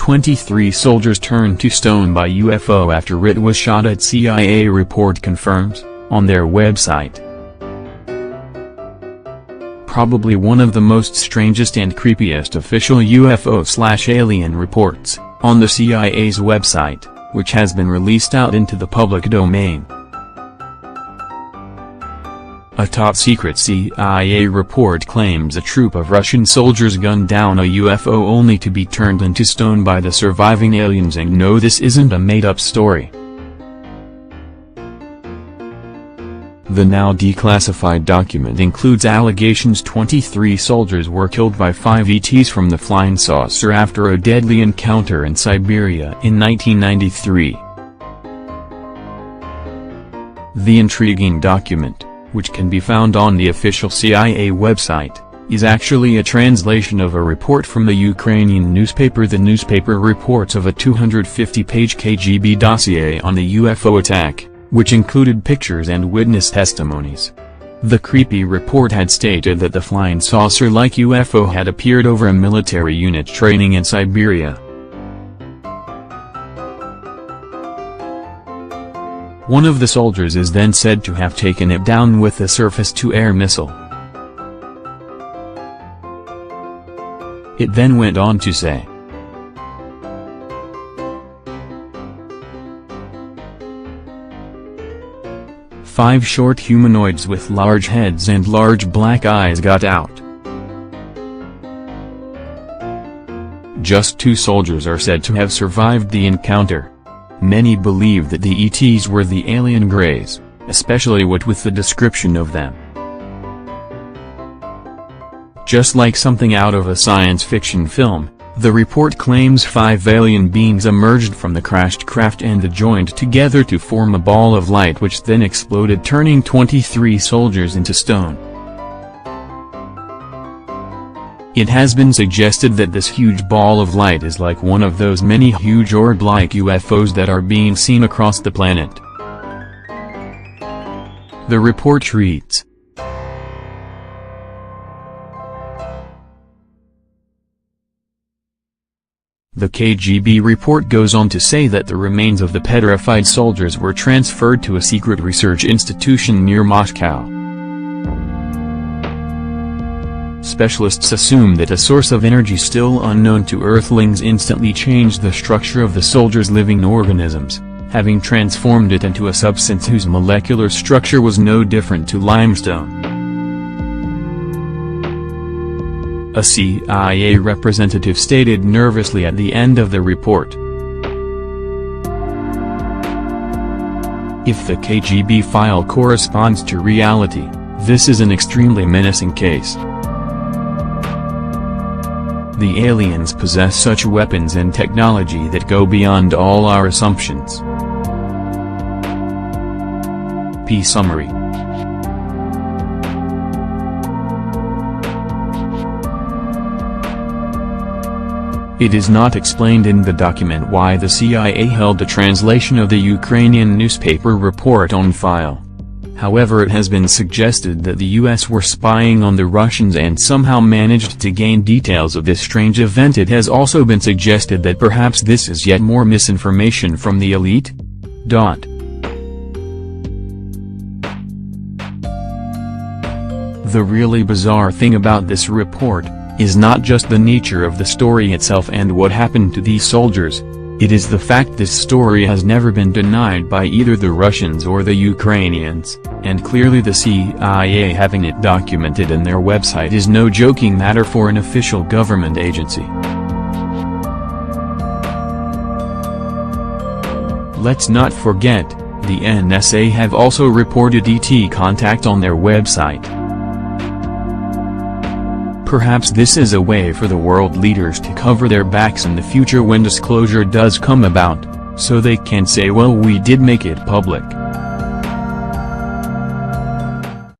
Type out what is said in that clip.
23 soldiers turned to stone by UFO after it was shot at, CIA report confirms, on their website. Probably one of the most strangest and creepiest official UFO/alien reports, on the CIA's website, which has been released out into the public domain. A top-secret CIA report claims a troop of Russian soldiers gunned down a UFO only to be turned into stone by the surviving aliens, and no, this isn't a made-up story. The now declassified document includes allegations 23 soldiers were killed by 5 ETs from the flying saucer after a deadly encounter in Siberia in 1993. The intriguing document, which can be found on the official CIA website, is actually a translation of a report from the Ukrainian newspaper. The newspaper reports of a 250-page KGB dossier on the UFO attack, which included pictures and witness testimonies. The creepy report had stated that the flying saucer-like UFO had appeared over a military unit training in Siberia. One of the soldiers is then said to have taken it down with a surface-to-air missile. It then went on to say, "5 short humanoids with large heads and large black eyes got out. Just 2 soldiers are said to have survived the encounter. Many believe that the ETs were the alien greys, especially what with the description of them. Just like something out of a science fiction film, the report claims 5 alien beings emerged from the crashed craft and joined together to form a ball of light, which then exploded, turning 23 soldiers into stone. It has been suggested that this huge ball of light is like one of those many huge orb-like UFOs that are being seen across the planet." The report reads, The KGB report goes on to say that the remains of the petrified soldiers were transferred to a secret research institution near Moscow. Specialists assume that a source of energy still unknown to Earthlings instantly changed the structure of the soldiers' living organisms, having transformed it into a substance whose molecular structure was no different to limestone. A CIA representative stated nervously at the end of the report, "If the KGB file corresponds to reality, this is an extremely menacing case. The aliens possess such weapons and technology that go beyond all our assumptions." P. Summary. It is not explained in the document why the CIA held a translation of the Ukrainian newspaper report on file. However, it has been suggested that the US were spying on the Russians and somehow managed to gain details of this strange event. It has also been suggested that perhaps this is yet more misinformation from the elite. The really bizarre thing about this report is not just the nature of the story itself and what happened to these soldiers. It is the fact this story has never been denied by either the Russians or the Ukrainians, and clearly the CIA having it documented in their website is no joking matter for an official government agency. Let's not forget, the NSA have also reported ET contact on their website. Perhaps this is a way for the world leaders to cover their backs in the future when disclosure does come about, so they can say, well, we did make it public.